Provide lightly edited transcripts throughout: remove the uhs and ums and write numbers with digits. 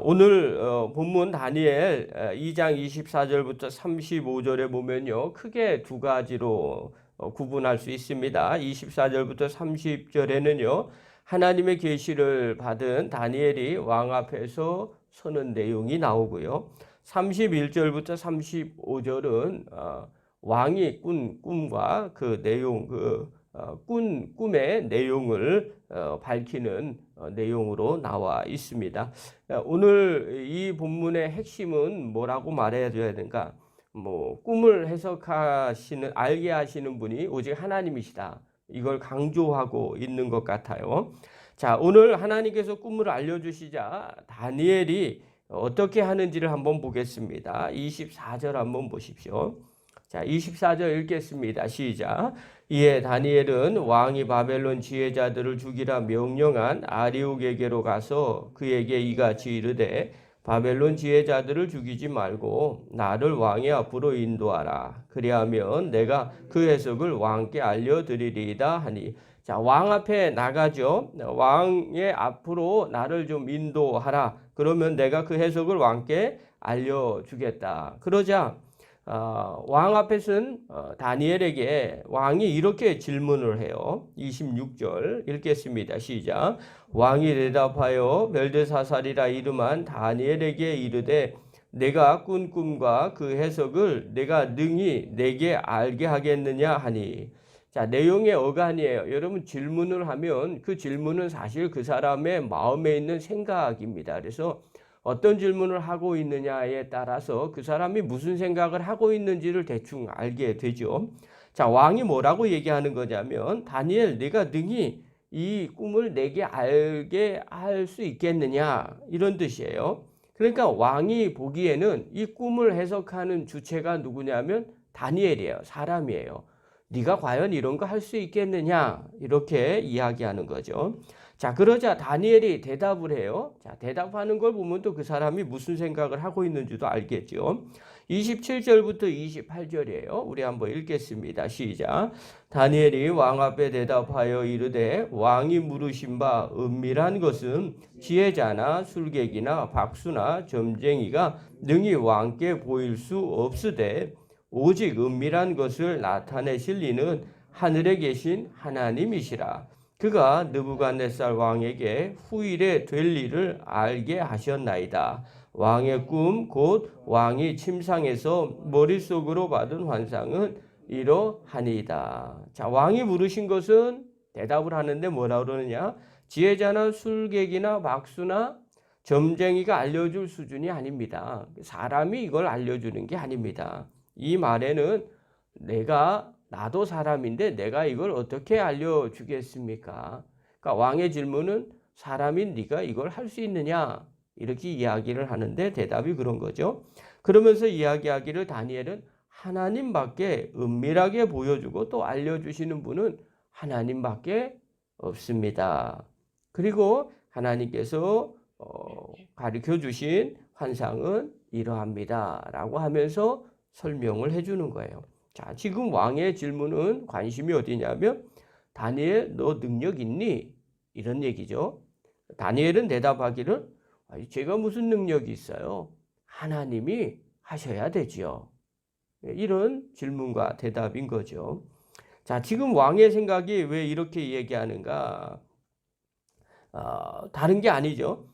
오늘 본문 다니엘 2장 24절부터 35절에 보면요. 크게 두 가지로 구분할 수 있습니다. 24절부터 30절에는요. 하나님의 계시를 받은 다니엘이 왕 앞에서 서는 내용이 나오고요. 31절부터 35절은 왕이 꾼 꿈과 그 내용, 꾼 꿈의 내용을 밝히는 내용으로 나와 있습니다. 오늘 이 본문의 핵심은 뭐라고 말해줘야 되는가? 꿈을 해석하시는, 알게 하시는 분이 오직 하나님이시다. 이걸 강조하고 있는 것 같아요. 자, 오늘 하나님께서 꿈을 알려주시자 다니엘이 어떻게 하는지를 한번 보겠습니다. 24절 한번 보십시오. 자, 24절 읽겠습니다. 시작. 이에 다니엘은 왕이 바벨론 지혜자들을 죽이라 명령한 아리욱에게로 가서 그에게 이같이 이르되 바벨론 지혜자들을 죽이지 말고 나를 왕의 앞으로 인도하라. 그리하면 내가 그 해석을 왕께 알려드리리이다 하니. 자, 왕 앞에 나가죠. 왕의 앞으로 나를 좀 인도하라. 그러면 내가 그 해석을 왕께 알려주겠다. 그러자 왕 앞에 선 다니엘에게 왕이 이렇게 질문을 해요. 26절 읽겠습니다. 시작. 왕이 대답하여 벨드사살이라 이름한 다니엘에게 이르되 내가 꾼 꿈과 그 해석을 내가 능히 내게 알게 하겠느냐 하니. 자, 내용의 어간이에요. 여러분 질문을 하면 그 질문은 사실 그 사람의 마음에 있는 생각입니다. 그래서 어떤 질문을 하고 있느냐에 따라서 그 사람이 무슨 생각을 하고 있는지를 대충 알게 되죠. 자, 왕이 뭐라고 얘기하는 거냐면 다니엘 네가 능히 이 꿈을 내게 알게 할 수 있겠느냐 이런 뜻이에요. 그러니까 왕이 보기에는 이 꿈을 해석하는 주체가 누구냐면 다니엘이에요. 사람이에요. 네가 과연 이런 거 할 수 있겠느냐 이렇게 이야기하는 거죠. 자, 그러자 다니엘이 대답을 해요. 자, 대답하는 걸 보면 또 그 사람이 무슨 생각을 하고 있는지도 알겠죠. 27절부터 28절이에요. 우리 한번 읽겠습니다. 시작. 다니엘이 왕 앞에 대답하여 이르되 왕이 물으신 바 은밀한 것은 지혜자나 술객이나 박수나 점쟁이가 능히 왕께 보일 수 없으되 오직 은밀한 것을 나타내실 이는 하늘에 계신 하나님이시라. 그가 느부갓네살 왕에게 후일에 될 일을 알게 하셨나이다. 왕의 꿈 곧 왕이 침상에서 머릿속으로 받은 환상은 이러하니이다. 자, 왕이 물으신 것은 대답을 하는데 뭐라 그러느냐? 지혜자나 술객이나 박수나 점쟁이가 알려줄 수준이 아닙니다. 사람이 이걸 알려주는 게 아닙니다. 이 말에는 나도 사람인데 내가 이걸 어떻게 알려주겠습니까? 그러니까 왕의 질문은 사람인 네가 이걸 할 수 있느냐? 이렇게 이야기를 하는데 대답이 그런 거죠. 그러면서 이야기하기를 다니엘은 하나님밖에 은밀하게 보여주고 또 알려주시는 분은 하나님밖에 없습니다. 그리고 하나님께서 가르쳐 주신 환상은 이러합니다. 라고 하면서 설명을 해주는 거예요. 자, 지금 왕의 질문은 관심이 어디냐면 다니엘 너 능력 있니? 이런 얘기죠. 다니엘은 대답하기를 제가 무슨 능력이 있어요? 하나님이 하셔야 되지요. 이런 질문과 대답인 거죠. 자, 지금 왕의 생각이 왜 이렇게 얘기하는가? 다른 게 아니죠.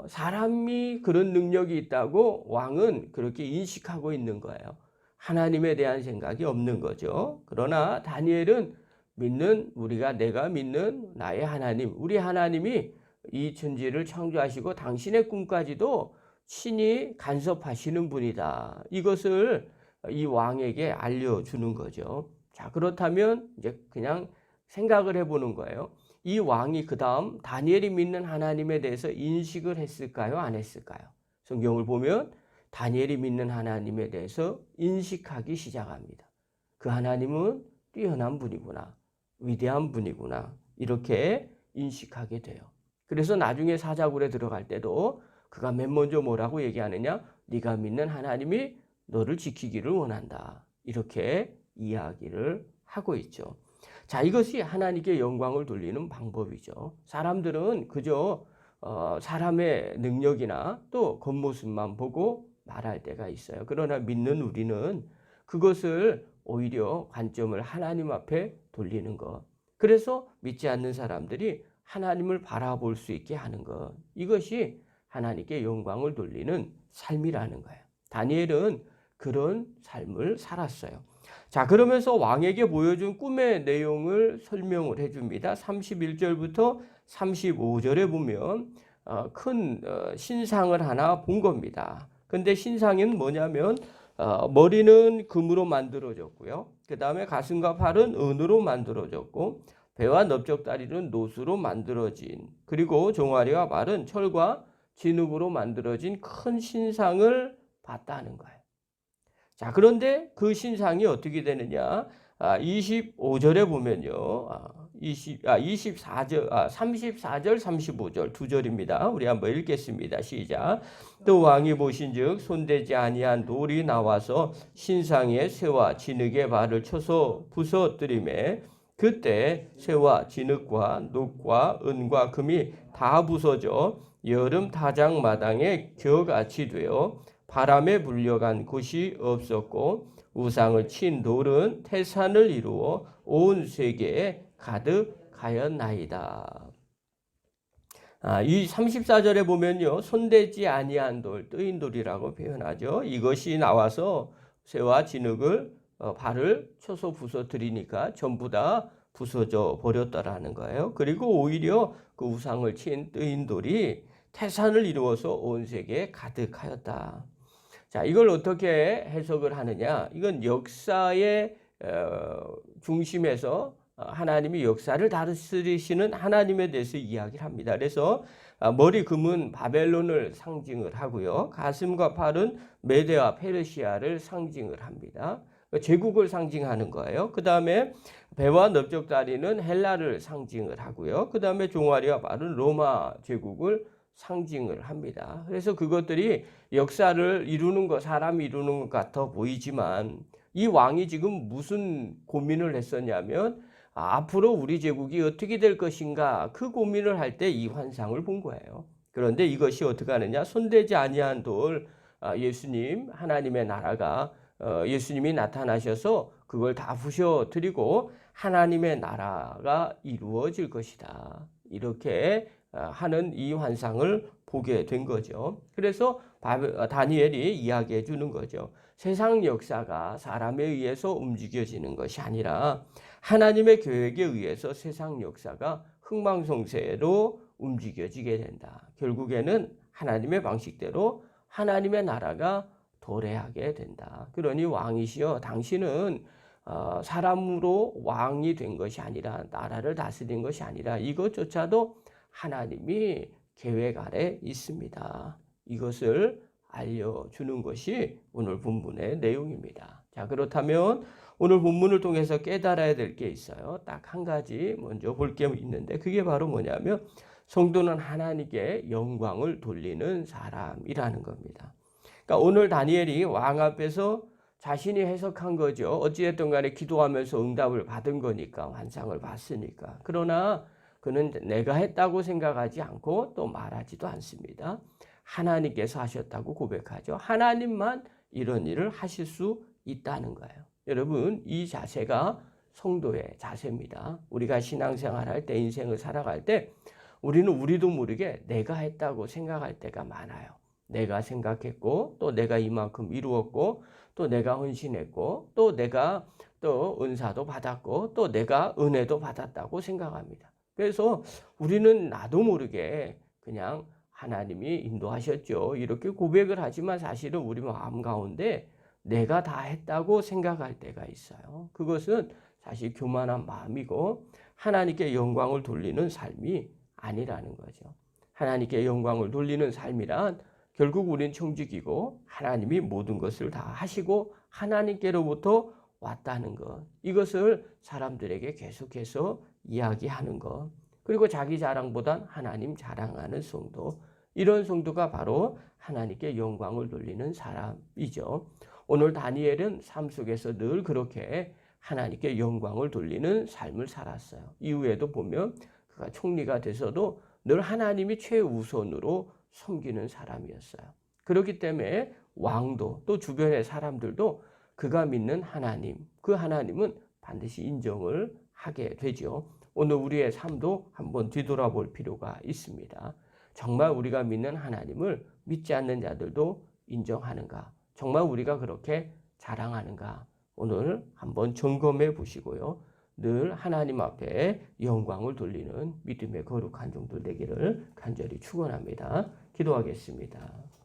사람이 그런 능력이 있다고 왕은 그렇게 인식하고 있는 거예요. 하나님에 대한 생각이 없는 거죠. 그러나 다니엘은 내가 믿는 나의 하나님, 우리 하나님이 이 천지를 창조하시고 당신의 꿈까지도 친히 간섭하시는 분이다. 이것을 이 왕에게 알려주는 거죠. 자, 그렇다면 이제 그냥 생각을 해보는 거예요. 이 왕이 그 다음 다니엘이 믿는 하나님에 대해서 인식을 했을까요? 안 했을까요? 성경을 보면 다니엘이 믿는 하나님에 대해서 인식하기 시작합니다. 그 하나님은 뛰어난 분이구나. 위대한 분이구나. 이렇게 인식하게 돼요. 그래서 나중에 사자굴에 들어갈 때도 그가 맨 먼저 뭐라고 얘기하느냐? 네가 믿는 하나님이 너를 지키기를 원한다. 이렇게 이야기를 하고 있죠. 자, 이것이 하나님께 영광을 돌리는 방법이죠. 사람들은 그저 사람의 능력이나 또 겉모습만 보고 말할 때가 있어요. 그러나 믿는 우리는 그것을 오히려 관점을 하나님 앞에 돌리는 것. 그래서 믿지 않는 사람들이 하나님을 바라볼 수 있게 하는 것. 이것이 하나님께 영광을 돌리는 삶이라는 거예요. 다니엘은 그런 삶을 살았어요. 자, 그러면서 왕에게 보여준 꿈의 내용을 설명을 해줍니다. 31절부터 35절에 보면 큰 신상을 하나 본 겁니다. 근데 신상은 뭐냐면 머리는 금으로 만들어졌고요. 그 다음에 가슴과 팔은 은으로 만들어졌고 배와 넓적다리는 노수로 만들어진, 그리고 종아리와 발은 철과 진흙으로 만들어진 큰 신상을 봤다는 거예요. 자, 그런데 그 신상이 어떻게 되느냐? 25절에 보면요. 34절, 35절 두 절입니다. 우리 한번 읽겠습니다. 시작. 또 왕이 보신즉 손대지 아니한 돌이 나와서 신상의 쇠와 진흙의 발을 쳐서 부서뜨리매 그때 쇠와 진흙과 녹과 은과 금이 다 부서져 여름 타작 마당에 겨같이 되어 바람에 불려간 곳이 없었고 우상을 친 돌은 태산을 이루어 온 세계에 가득하였나이다. 이 34절에 보면요. 손대지 아니한 돌, 뜨인 돌이라고 표현하죠. 이것이 나와서 쇠와 진흙을 발을 쳐서 부서뜨리니까 전부 다 부서져 버렸다라는 거예요. 그리고 오히려 그 우상을 친 뜨인 돌이 태산을 이루어서 온 세계에 가득하였다. 자, 이걸 어떻게 해석을 하느냐? 이건 역사의 중심에서 하나님이 역사를 다스리시는 하나님에 대해서 이야기를 합니다. 그래서 머리 금은 바벨론을 상징을 하고요. 가슴과 팔은 메데와 페르시아를 상징을 합니다. 제국을 상징하는 거예요. 그 다음에 배와 넓적다리는 헬라를 상징을 하고요. 그 다음에 종아리와 발은 로마 제국을 상징을 합니다. 그래서 그것들이 역사를 이루는 것, 사람이 이루는 것 같아 보이지만 이 왕이 지금 무슨 고민을 했었냐면 앞으로 우리 제국이 어떻게 될 것인가 그 고민을 할 때 이 환상을 본 거예요. 그런데 이것이 어떻게 하느냐? 손대지 아니한 돌, 예수님, 하나님의 나라가 예수님이 나타나셔서 그걸 다 부셔뜨리고 하나님의 나라가 이루어질 것이다. 이렇게 하는 이 환상을 보게 된 거죠. 그래서 다니엘이 이야기해 주는 거죠. 세상 역사가 사람에 의해서 움직여지는 것이 아니라 하나님의 계획에 의해서 세상 역사가 흥망성쇠로 움직여지게 된다. 결국에는 하나님의 방식대로 하나님의 나라가 도래하게 된다. 그러니 왕이시여 당신은 사람으로 왕이 된 것이 아니라 나라를 다스린 것이 아니라 이것조차도 하나님이 계획 아래 있습니다. 이것을 알려주는 것이 오늘 본문의 내용입니다. 자, 그렇다면 오늘 본문을 통해서 깨달아야 될 게 있어요. 딱 한 가지 먼저 볼 게 있는데 그게 바로 뭐냐면 성도는 하나님께 영광을 돌리는 사람이라는 겁니다. 그러니까 오늘 다니엘이 왕 앞에서 자신이 해석한 거죠. 어찌됐든 간에 기도하면서 응답을 받은 거니까, 환상을 봤으니까. 그러나 그는 내가 했다고 생각하지 않고 또 말하지도 않습니다. 하나님께서 하셨다고 고백하죠. 하나님만 이런 일을 하실 수 있다는 거예요. 여러분, 이 자세가 성도의 자세입니다. 우리가 신앙생활 할 때, 인생을 살아갈 때 우리는 우리도 모르게 내가 했다고 생각할 때가 많아요. 내가 생각했고 또 내가 이만큼 이루었고 또 내가 헌신했고 또 내가 또 은사도 받았고 또 내가 은혜도 받았다고 생각합니다. 그래서 우리는 나도 모르게 그냥 하나님이 인도하셨죠. 이렇게 고백을 하지만 사실은 우리 마음 가운데 내가 다 했다고 생각할 때가 있어요. 그것은 사실 교만한 마음이고 하나님께 영광을 돌리는 삶이 아니라는 거죠. 하나님께 영광을 돌리는 삶이란 결국 우린 청직이고 하나님이 모든 것을 다 하시고 하나님께로부터 왔다는 것. 이것을 사람들에게 계속해서 이야기하는 것. 그리고 자기 자랑보단 하나님 자랑하는 성도. 이런 성도가 바로 하나님께 영광을 돌리는 사람이죠. 오늘 다니엘은 삶 속에서 늘 그렇게 하나님께 영광을 돌리는 삶을 살았어요. 이후에도 보면 그가 총리가 돼서도 늘 하나님이 최우선으로 섬기는 사람이었어요. 그렇기 때문에 왕도 또 주변의 사람들도 그가 믿는 하나님, 그 하나님은 반드시 인정을 하게 되죠. 오늘 우리의 삶도 한번 뒤돌아볼 필요가 있습니다. 정말 우리가 믿는 하나님을 믿지 않는 자들도 인정하는가? 정말 우리가 그렇게 자랑하는가? 오늘 한번 점검해 보시고요. 늘 하나님 앞에 영광을 돌리는 믿음의 거룩한 종들 되기를 간절히 축원합니다. 기도하겠습니다.